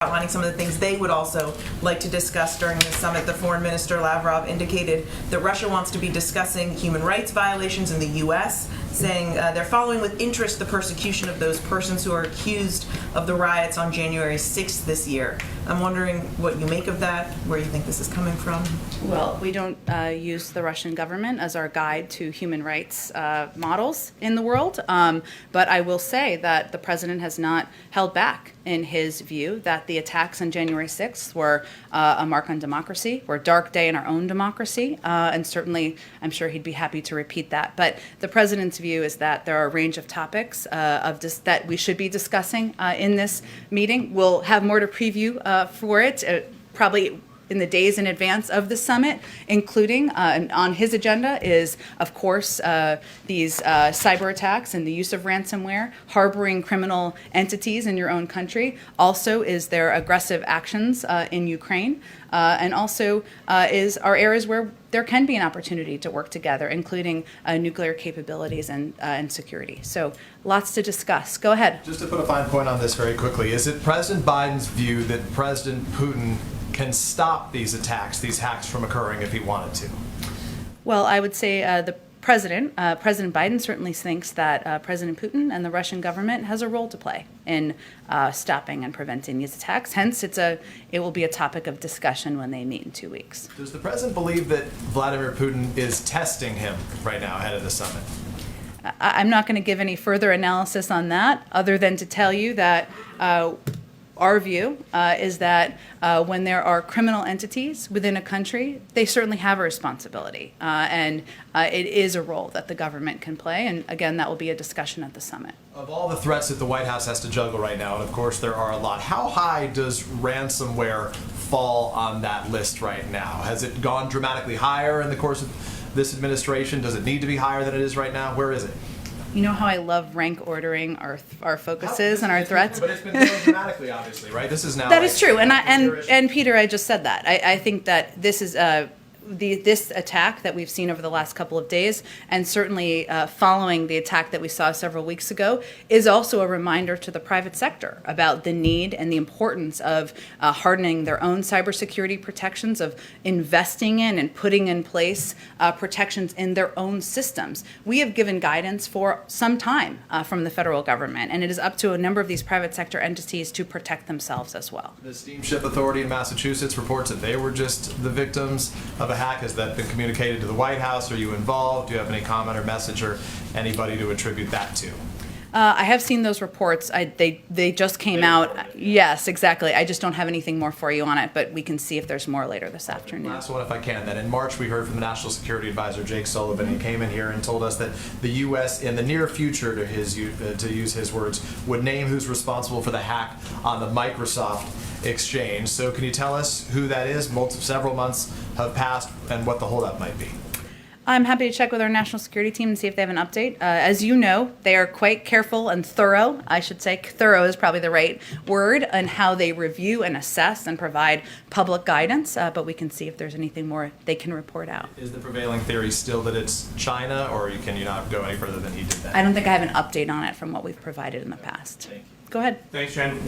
outlining some of the things they would also like to discuss during the summit. The foreign minister Lavrov indicated that Russia wants to be discussing human rights violations in the U.S., saying they're following with interest the persecution of those persons who are accused of the riots on January 6th this year. I'm wondering what you make of that, where you think this is coming from. Well, we don't use the Russian government as our guide to human rights models in the world, but I will say that the president has not held back in his view that the attacks on January 6th were a mark on democracy, were a dark day in our own democracy, and certainly I'm sure he'd be happy to repeat that. But the president's view is that there are a range of topics that we should be discussing in this meeting. We'll have more to preview for it, probably in the days in advance of the summit, including on his agenda is, of course, these cyber attacks and the use of ransomware, harboring criminal entities in your own country. Also is their aggressive actions in Ukraine, and also are areas where there can be an opportunity to work together, including nuclear capabilities and security. So lots to discuss. Go ahead. Just to put a fine point on this very quickly, is it President Biden's view that President Putin can stop these attacks, these hacks from occurring if he wanted to? Well, I would say the President Biden certainly thinks that President Putin and the Russian government has a role to play in stopping and preventing these attacks. Hence, it will be a topic of discussion when they meet in 2 weeks. Does the president believe that Vladimir Putin is testing him right now ahead of the summit? I'm not going to give any further analysis on that, other than to tell you that our view is that when there are criminal entities within a country, they certainly have a responsibility. And it is a role that the government can play. And again, that will be a discussion at the summit. Of all the threats that the White House has to juggle right now, and of course there are a lot, how high does ransomware fall on that list right now? Has it gone dramatically higher in the course of this administration? Does it need to be higher than it is right now? Where is it? You know how I love rank ordering our focuses and our threats? But it's been growing dramatically, obviously, right? This is now. That is true, and Peter, I just said that. I think that this is this attack that we've seen over the last couple of days, and certainly following the attack that we saw several weeks ago, is also a reminder to the private sector about the need and the importance of hardening their own cybersecurity protections, of investing in and putting in place protections in their own systems. We have given guidance for some time from the federal government, and it is up to a number of these private sector entities to protect themselves as well. The Steamship Authority in Massachusetts reports that they were just the victims of a hack. Has that been communicated to the White House? Are you involved? Do you have any comment or message or anybody to attribute that to? I have seen those reports. They just came out. Yes, exactly. I just don't have anything more for you on it, but we can see if there's more later this afternoon. Last one, if I can. Then in March, we heard from the National Security Advisor Jake Sullivan. He came in here and told us that the U.S. in the near future, to use his words, would name who's responsible for the hack on the Microsoft exchange. So can you tell us who that is? Several months have passed, and what the holdup might be. I'm happy to check with our national security team and see if they have an update. As you know, they are quite careful and thorough. I should say thorough is probably the right word, on how they review and assess and provide public guidance, but we can see if there's anything more they can report out. Is the prevailing theory still that it's China, or can you not go any further than he did that? I don't think I have an update on it from what we've provided in the past. Thank you. Go ahead. Thanks, Jen.